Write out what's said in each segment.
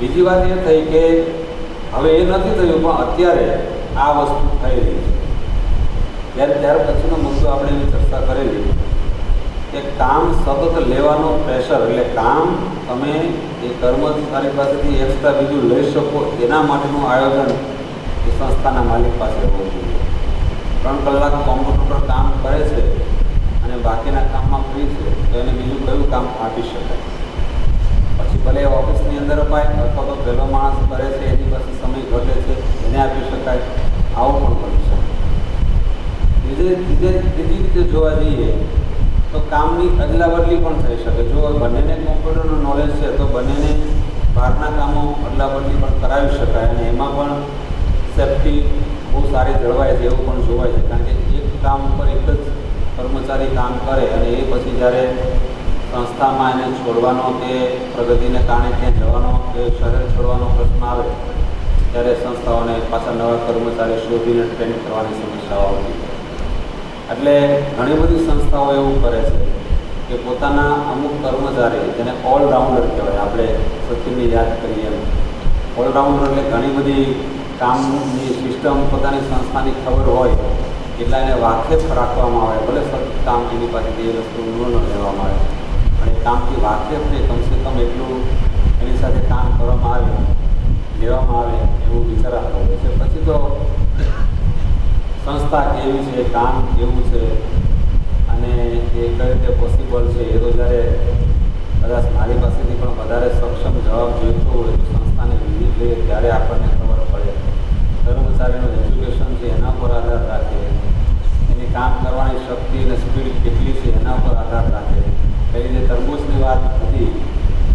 બીજી વાત એ થઈ કે હવે એ નથી થયું, પણ અત્યારે આ વસ્તુ થઈ રહી છે. ત્યાર પછીનો મુદ્દો આપણે એવી ચર્ચા કરેલી કે કામ સતત લેવાનો પ્રેશર, એટલે કામ તમે એ કર્મચારી પાસેથી એક્સ્ટ્રા બીજું લઈ શકો એના માટેનું આયોજન એ સંસ્થાના માલિક પાસે હોવું જોઈએ. 3 કલાક કોમ્પ્યુટર પર કામ કરે છે અને બાકીના કામમાં ફ્રી છે, તો એને બીજું કયું કામ આપી શકાય? પછી ભલે ઓફિસની અંદર અપાય અથવા તો પહેલો માણસ કરે છે એની પાસે સમય ઘટે છે એને આપી શકાય, આવું પણ કરી શકાય. બીજી રીતે જોવા જઈએ તો કામની અદલાબદલી પણ થઈ શકે. જો બંનેને કોમ્પ્યુટરનું નોલેજ છે તો બંનેને બહારના કામો અદલાબદલી પણ કરાવી શકાય અને એમાં પણ સેફ્ટી બહુ સારી જળવાય છે એવું પણ જોવાય છે. કારણ કે એક કામ ઉપર એક જ કર્મચારી કામ કરે અને એ પછી જ્યારે સંસ્થામાં એને છોડવાનો કે પ્રગતિને કારણે ત્યાં જવાનો કે શહેર છોડવાનો પ્રશ્ન આવે ત્યારે સંસ્થાઓને પાછા નવા કર્મચારી શોધીને ટ્રેન કરવાની સમસ્યાઓ આવતી. એટલે ઘણી બધી સંસ્થાઓ એવું કરે છે કે પોતાના અમુક કર્મચારી, જેને ઓલરાઉન્ડર કહેવાય, આપણે સચિનને યાદ કરીએ એમ ઓલરાઉન્ડર એટલે ઘણી બધી કામની સિસ્ટમ પોતાની સંસ્થાની ખબર હોય એટલા એને વાકેફ રાખવામાં આવે. ભલે સતત કામ એની પાસેથી એ વસ્તુ ન લેવામાં આવે, પણ એ કામથી વાકેફ નહીં, કમસે કમ એટલું એની સાથે કામ કરવામાં આવે, લેવામાં આવે એવું વિચારાતો હોય છે. પછી તો સંસ્થા કેવી છે, કામ કેવું છે અને એ કઈ રીતે પોસિબલ છે એ તો જ્યારે કદાચ મારી પાસેથી પણ વધારે સક્ષમ જવાબ જોઈતો હોય તો સંસ્થાને વિઝિટ લઈએ ત્યારે આપણને ખબર પડે. કર્મચારીનું એજ્યુકેશન છે એના પર આધાર રાખે, એની કામ કરવાની શક્તિ અને સ્પીડ કેટલી છે એના પર આધાર રાખે. પેલી જે તરબૂચની વાત હતી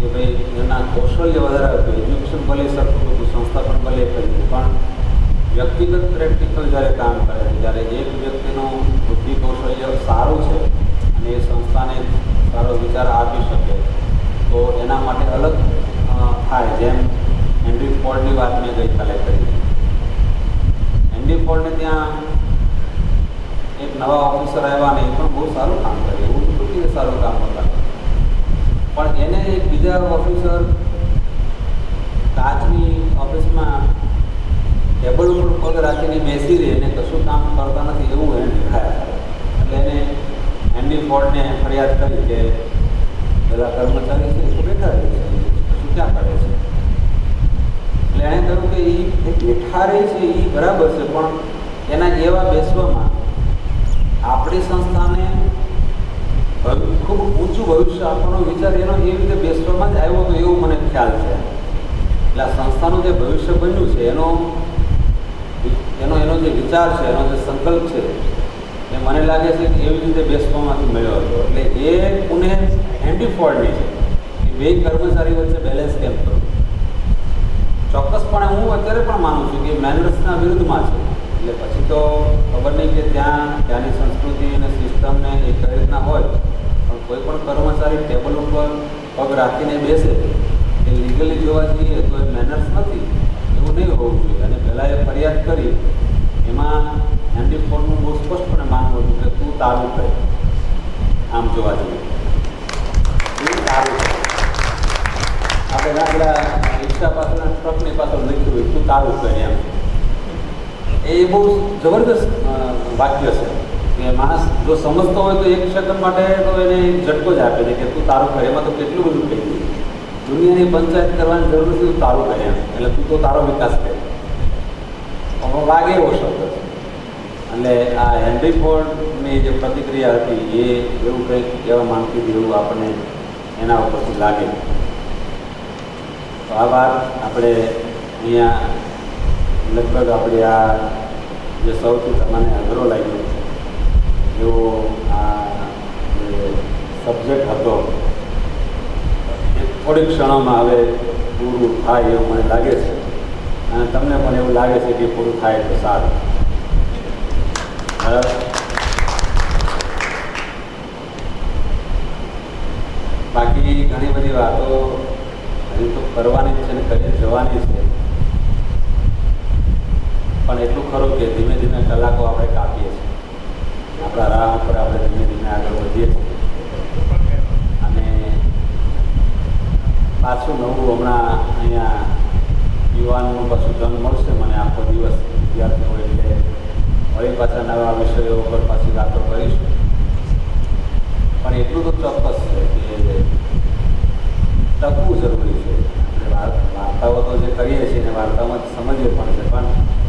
કે ભાઈ એના કૌશલ્ય વધારે હતું, એજ્યુકેશન ભલે સરખું હતું, સંસ્થા પણ ભલે કરી, પણ વ્યક્તિગત પ્રેક્ટિકલ જ્યારે કામ કરે છે, જ્યારે એક વ્યક્તિનું બુદ્ધિ કૌશલ્ય સારું છે અને એ સંસ્થાને સારો વિચાર આપી શકે તો એના માટે અલગ થાય. જેમ હેનરી ફોર્ડની વાત મેં ગઈકાલે કરી. હેનરી ફોર્ડને ત્યાં એક નવા ઓફિસર આવ્યા ને એ પણ બહુ સારું કામ કરે, એવું નથી કે સારું કામ કરતા, પણ એને એક બીજા ઓફિસર કાચની ઓફિસમાં ટેબલ ઉપર પગ રાખીને બેસી રહે અને કશું કામ કરતા નથી એવું એને દેખાયા. એટલે એને હેનરી ફોર્ડને ફરિયાદ કરી કે બધા કર્મચારી છે એ બેઠા રહે છે, કશું ક્યાં કરે છે? એટલે એણે કહ્યું કે એ બેઠા રહે છે એ બરાબર છે, પણ એના એવા બેસવામાં આપણી સંસ્થાને ખૂબ ઊંચું ભવિષ્ય આપવાનો વિચાર એનો એ રીતે બેસવામાં જ આવ્યો હતો એવું મને ખ્યાલ છે. એટલે આ સંસ્થાનું જે ભવિષ્ય બન્યું છે એનો જે વિચાર છે, એનો જે સંકલ્પ છે એ મને લાગે છે કે એવી રીતે બેસવામાંથી મળ્યો હતો. એટલે એ પુણે હેનરી ફોર્ડની છે કે બે કર્મચારી વચ્ચે બેલેન્સ કેમ કરવું. ચોક્કસપણે હું અત્યારે પણ માનું છું કે મેનર્સના વિરુદ્ધમાં છે. એટલે પછી તો ખબર નહીં કે ત્યાંની સંસ્કૃતિ અને સિસ્ટમને એ કઈ રીતના હોય, પણ કોઈ પણ કર્મચારી ટેબલ ઉપર પગ રાખીને બેસે એ લીગલી જોવા જઈએ તો એ મેનર્સ નથી, એવું નહીં હોવું જોઈએ. અને પહેલાં એ ફરિયાદ કરી એમાં હેનરી ફોર્ડનું બહુ સ્પષ્ટપણે માનવું હતું કે તું તારું કહે, આમ જોવા જઈએ તું તારું કહે. આપણે આપણા રિક્ષા પાછળના ટ્રકની પાછળ લખ્યું હોય તું તારું કહે એમ. એ બહુ જબરદસ્ત વાક્ય છે કે માણસ જો સમજતો હોય તો એક સેકન્ડ માટે તો એને ઝટકો જ આપે છે કે તું તારું કહે. એમાં તો કેટલું બધું કહી દે. દુનિયાની પંચાયત કરવાની જરૂર નથી, તું તારું કહે એમ. એટલે તું તો તારો વિકાસ કરે, વાગે એવો શબ્દ છે. એટલે આ હેનરી ફોર્ડની જે પ્રતિક્રિયા હતી એ એવું કંઈક કહેવા માંગતી હતી એવું આપણને એના ઉપરથી લાગે. તો આ વાત આપણે અહીંયા લગભગ આપણે આ જે સૌથી તમને અઘરો લાગ્યો એવો આ જે સબ્જેક્ટ હતો એ થોડીક ક્ષણોમાં હવે પૂરું થાય એવું મને લાગે છે અને તમને પણ એવું લાગે છે કે પૂરું થાય તો સારું. બાકી ઘણી બધી વાતો હજી તો કરવાની છે અને કરી જવાની છે, પણ એટલું ખરું કે ધીમે ધીમે કલાકો આપણે કાપીએ છીએ, આપણા રાહ ઉપર આપણે ધીમે ધીમે આગળ વધીએ છીએ. અને પાછું નવું હમણાં અહીંયા યુવાનનું પાછું જન્મ મળશે મને આખો દિવસ વિદ્યાર્થીઓ એટલે વળી પાછા નવા વિષયો ઉપર પાછી વાતો કરીશું. પણ એટલું તો ચોક્કસ છે કે ટકવું જરૂરી છે. આપણે વાર્તાઓ તો જે કરીએ છીએ ને વાર્તામાં સમજીએ પણ છે, પણ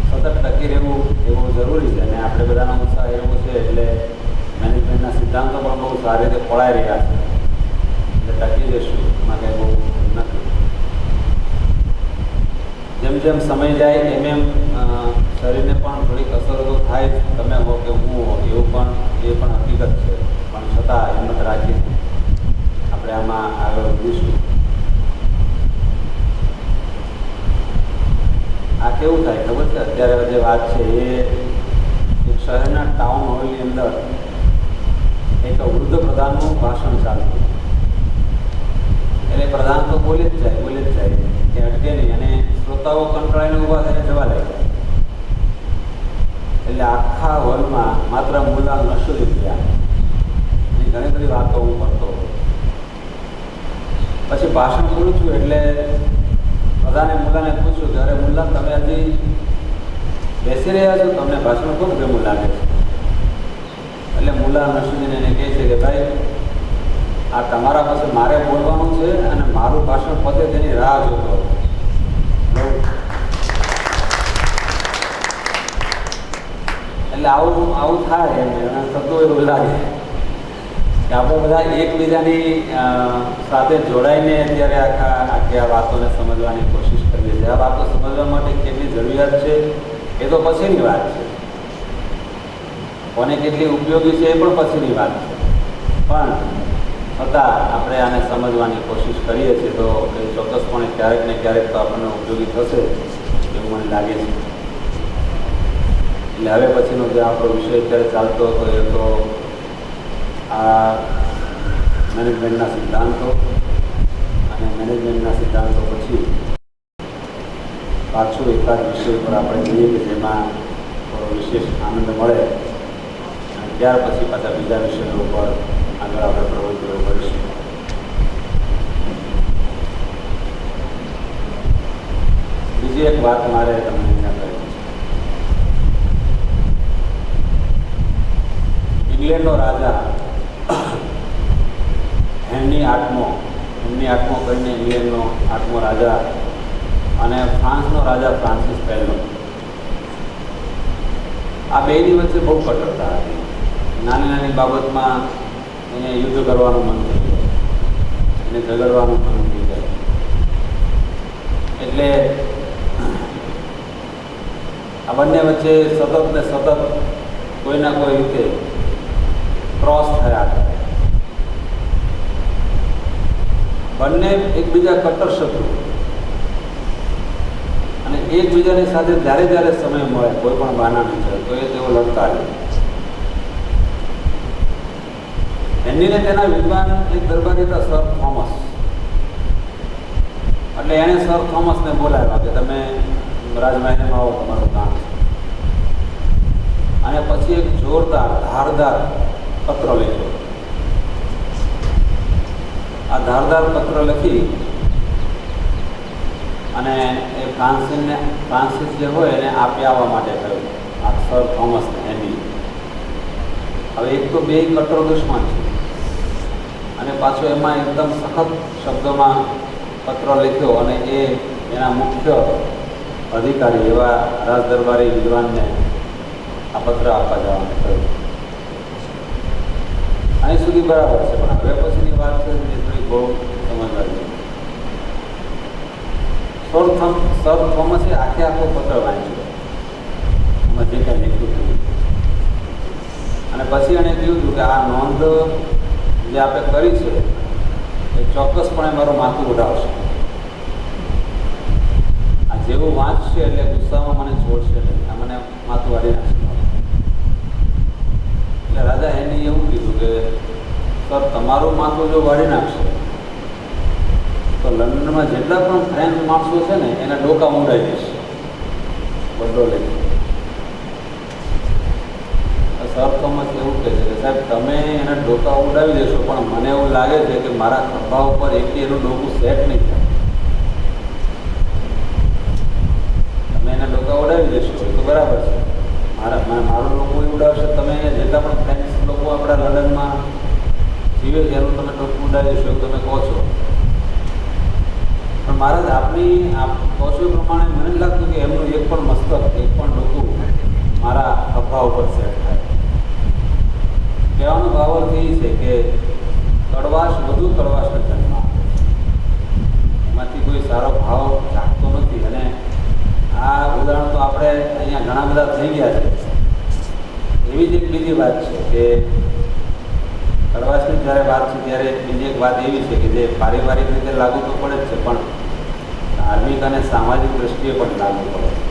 સતત ટકી રહેવું એવું જરૂરી છે. અને આપણે બધાનો ઉત્સાહ એવો છે એટલે મેનેજમેન્ટના સિદ્ધાંતો પણ બહુ સારી રીતે પળાઈ રહ્યા છે, એટલે ટકી જઈશું એમાં કંઈ બહુ નથી. જેમ જેમ સમય જાય એમ એમ શરીરને પણ થોડીક અસર તો થાય જ. તમે હો કે હું હો એવું પણ એ પણ હકીકત છે. પણ છતાં હિંમત રાખીને આપણે આમાં આગળ વધીશું. આ કેવું થાય ખબર છે? અત્યારે જે વાત છે એ એક શહેરના ટાઉન હોલની અંદર એક વૃદ્ધ પ્રધાનનું ભાષણ ચાલતું. એટલે પ્રધાન તો બોલે જ જાય કે અટકે નહીં, અને શ્રોતાઓ કંટાળીને ઊભા થઈને જવા લાગ્યા. એટલે આખા હોલમાં માત્ર મુલા નશો જ થયા. એની ઘણી બધી વાતો હું કરતો. પછી ભાષણ પૂરું થયું એટલે પ્રધાને મુલાને પૂછ્યું કે અરે મુલ્લા, તમે હજી બેસી રહ્યા છો, તમને ભાષણ કોણ ગમું લાગે છે? એટલે મુલા નસરુદ્દીન એને કહે છે કે ભાઈ, આ તમારા પાસે મારે બોલવાનું છે અને મારું ભાષણ પતે તેની રાહ જોતો. એટલે આવું થાય એમ થતું એવું લાગે કે આપણે બધા એકબીજાની સાથે જોડાઈને અત્યારે આખી આ વાતોને સમજવાની કોશિશ કરીએ છીએ. આ વાતો સમજવા માટે કેટલી જરૂરિયાત છે એ તો પછીની વાત છે, કોને કેટલી ઉપયોગી છે એ પણ પછીની વાત છે. પણ છતાં આપણે આને સમજવાની કોશિશ કરીએ છીએ તો એ ચોક્કસપણે ક્યારેક ને ક્યારેક તો આપણને ઉપયોગી થશે એવું મને લાગે છે. એટલે હવે પછીનો જે આપણો વિષય અત્યારે ચાલતો હતો એ તો આ મેનેજમેન્ટના સિદ્ધાંતો, અને મેનેજમેન્ટના સિદ્ધાંતો પછી પાછું એકાદ વિષય પર આપણે જોઈએ કે જેમાં થોડો વિશેષ આનંદ મળે, અને ત્યાર પછી પાછા બીજા વિષયો ઉપર આગળ આપણે પ્રવૃત્તિઓ કરીશું. બીજી એક વાત મારે તમને અહીંયા કરી છે. ઇંગ્લેન્ડનો રાજા હેનરી આઠમો કરીને ઇંગ્લેન્ડનો 8મો રાજા, અને ફ્રાન્સનો રાજા ફ્રાન્સિસ પહેલો, આ બેની વચ્ચે બહુ કટરતા હતી. નાની નાની બાબતમાં એને યુદ્ધ કરવાનું મન થઈ જાય, એને ઝઘડવાનું મન થઈ જાય. એટલે આ બંને વચ્ચે સતત ને સતત કોઈના કોઈ રીતે ક્રોસ થયા કરે. બંને એકબીજા કટ્ટર શત્રુ, અને એકબીજાની સાથે જ્યારે જ્યારે સમય મળે કોઈ પણ બહાના નીકળે તો એ તેઓ લડતા રહે. હેનરીને તેના વિદ્વાન એક દરબારી હતા સર થોમસ, એટલે એણે સર થોમસને બોલાવ્યા કે તમે રાજમહેલમાં આવો, તમારું કામ છે. અને પછી એક જોરદાર ધારદાર પત્ર લખ્યો. આ ધારદાર પત્ર લખી અને એ ફ્રાન્સિસ જે હોય એને આપી આવવા માટે કહ્યું, આ સર થોમસને હેનરી. હવે એક તો બે કટ્ટર દુશ્મન છે, અને પાછો એમાં એકદમ સખત શબ્દોમાં પત્ર લખ્યો, અને એ એના મુખ્ય અધિકારી એવા રાજદરબારી વિદ્વાનને આ પત્ર આપવા જવાનું કહ્યું. અહીં સુધી બરાબર છે, પણ હવે પછીની વાત છે એ થોડી બહુ સમજવા જેવી. સર થોમસે આખો પત્ર વાંચ્યો, એમાં જે કાંઈ લખ્યું હતું, અને પછી એણે કહ્યું હતું કે આ નોંધ જે આપણે કરી છે એ ચોક્કસપણે મારું માથું ઉડાવશે. આ જેવું વાંચશે એટલે ગુસ્સામાં મને છોડશે નહીં, આ મને માથું વાળી નાખશે. એટલે રાજા હેનરીએ એવું કીધું કે સર, તમારું માથું જો વાળી નાખશે તો લંડનમાં જેટલા પણ ફ્રેન્ચ માણસો છે ને એના ડોકા મૂંડાઈ દેશે. બધો લઈ સર થોમસ એવું કહે છે કે સાહેબ, તમે એના ડોકા ઉડાવી દેશો, પણ મને એવું લાગે છે કે મારા ખભા ઉપર એનું ડોકું સેટ નહીં થાય. સમજાવી દઈશું એવું તમે કહો છો, પણ મહારાજ આપની આપ કહો છો એ પ્રમાણે મને જ લાગતું કે એમનું એક પણ મસ્તક એક પણ ડોકું મારા ખભા ઉપર સેટ થાય. કહેવાનો ભાવ અર્થ એ છે કે કડવાશ વધુ કડવાશને જન્મ આપે છે, એમાંથી કોઈ સારો ભાવ જાગતો નથી. અને આ ઉદાહરણ તો આપણે અહીંયા ઘણા બધા થઈ ગયા છે. એવી જ એક બીજી વાત છે કે કડવાશની જ્યારે વાત છે ત્યારે બીજી એક વાત એવી છે કે જે પારિવારિક રીતે લાગુ તો પડે જ છે, પણ ધાર્મિક અને સામાજિક દ્રષ્ટિએ પણ લાગુ પડે છે.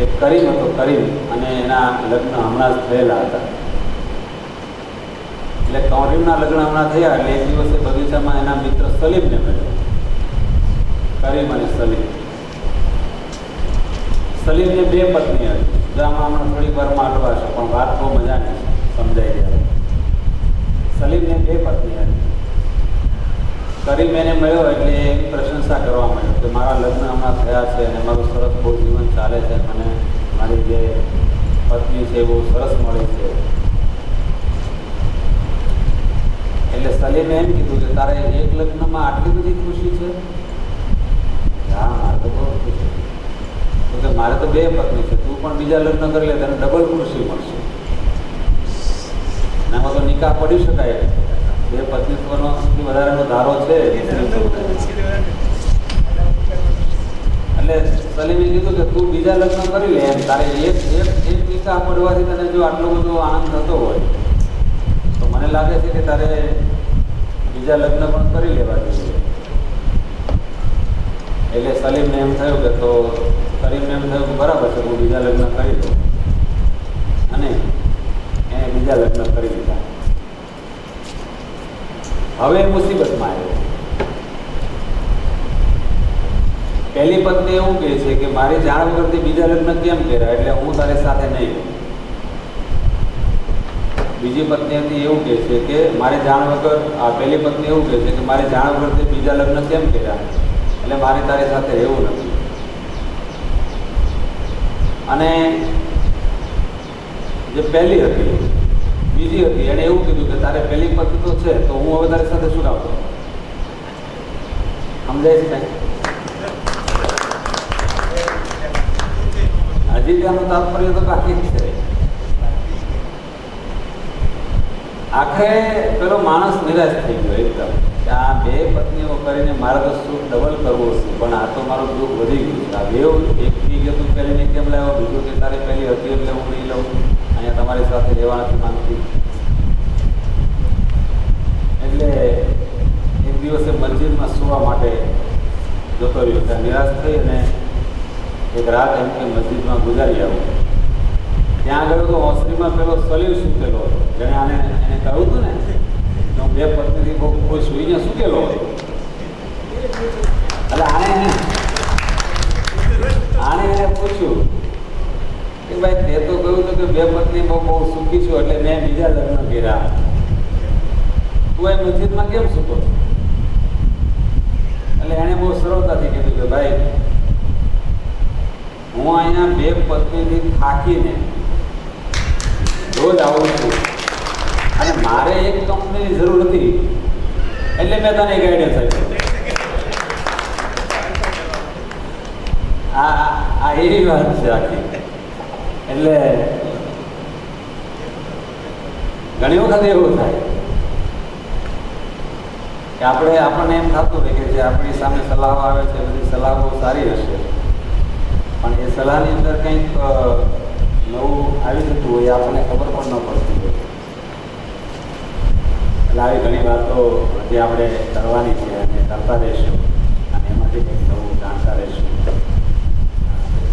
એક કરીમ હતો, કરીમ, અને એના લગ્ન હમણાં જ થયેલા હતા. એટલે કરીમના લગ્ન હમણાં થયા એટલે એક દિવસે બગીચામાં એના મિત્ર સલીમને મળ્યો. કરીમ અને સલીમ. સલીમને 2 પત્ની હતી. જો આમાં હમણાં થોડીક વારમાં અટવાશે, પણ વાત બહુ મજાની સમજાઈ જાય. સલીમને 2 પત્ની હતી. કરીમ એને મળ્યો એટલે એની પ્રશંસા કરવા માંડ્યો કે મારા લગ્ન હમણાં થયા છે અને મારું સરસ બહુ જીવન ચાલે છે, મને મારી જે પત્ની છે બહુ સરસ મળી છે. એટલે સલીમે એમ કીધું કે તારે એક લગ્નમાં આટલી બધી ખુશી છે? હા, મારે તો બહુ ખુશી. તો કે મારે તો 2 પત્ની છે, તું પણ બીજા લગ્ન કરી લે, તને ડબલ ખુશી મળશે. એમાં તો નિકાહ પડી શકાય, 2 પત્નીત્વનો વધારેનો ધારો છે. એટલે સલીમે કીધું કે તું બીજા લગ્ન કરી લે, એમ તારે એક નિકાહ પડવાથી તને જો આટલો બધો આનંદ થતો હોય તો મને લાગે છે કે તારે બીજા લગ્ન પણ કરી લેવા જોઈએ. એટલે સલીમને એમ થયું કે તો કરીમને એમ થયું કે બરાબર છે, હું બીજા લગ્ન કરી દઉં. અને એને બીજા લગ્ન કરી દીધા. હવે મુસીબતમાં આવ્યો. પહેલી પત્ની એવું કહે છે કે મારી જાણ વગરથી બીજા લગ્ન કેમ કર્યા, એટલે હું તારી સાથે નહીં. બીજી પત્ની હતી એવું કહે છે કે મારી જાણ વગર, આ પહેલી પત્ની એવું કહે છે કે મારી જાણ વગરથી બીજા લગ્ન કેમ કર્યા, એટલે મારે તારી સાથે રહેવું નથી. અને જે પહેલી હતી, બીજી હતી, એણે એવું કીધું કે તારે પહેલી પત્ની તો છે, તો હું હવે તારી સાથે શું કામ કરું? સમજાય છે કાંઈ? હજી ત્યાંનું તાત્પર્ય તો બાકી જ છે. આખરે પેલો માણસ નિરાશ થઈ ગયો એકદમ કે આ 2 પત્નીઓ કરીને મારે તો સુખ ડબલ કરવું છે, પણ આ તો મારું દુઃખ વધી ગયું છે. આ 2 એકથી કે તું પહેલીને કેમ લાવ્યો, બીજું કે તારે પહેલી હતી એટલે હું નહીં લઉં, અહીંયા તમારી સાથે રહેવા નથી માંગતી. એટલે એક દિવસે મસ્જિદમાં સુવા માટે જતો રહ્યો. ત્યાં નિરાશ થઈ અને એક રાત એમ કે મસ્જિદમાં ગુજારી આવું. ત્યાં આગળ તો ઓસરીમાં પેલો સલીમ સૂતેલો હતો, જેણે એને કહ્યું હતું ને હું 2 પત્નીથી બહુ ખુશ છું, અહીંયા સૂતેલો હતો. એટલે આણે એને પૂછ્યું કે ભાઈ તે તો કહ્યું હતું કે 2 પત્ની બહુ સુખી છું એટલે મેં બીજા લગ્ન કર્યા, તું એ મસ્જિદમાં કેમ સૂતો? એટલે એણે બહુ સરળતાથી કીધું કે ભાઈ હું અહીંયા 2 પત્નીથી થાકીને રોજ આવું છું અને મારે એક કંપનીની જરૂર હતી એટલે મેં તને ગાઈડન્સ આપ્યું. આ એવી વાત છે આખી. એટલે ઘણી વખત એવું થાય કે આપણને એમ થતું હોય કે જે આપણી સામે સલાહો આવે છે બધી સલાહો સારી હશે, પણ એ સલાહની અંદર કંઈક નવું આવી જતું હોય આપણને ખબર પણ ન પડતી હોય. એટલે આવી ઘણી વાતો હજી આપણે કરવાની છે અને કરતા રહીશું અને એમાંથી કંઈક નવું જાણતા રહીશું.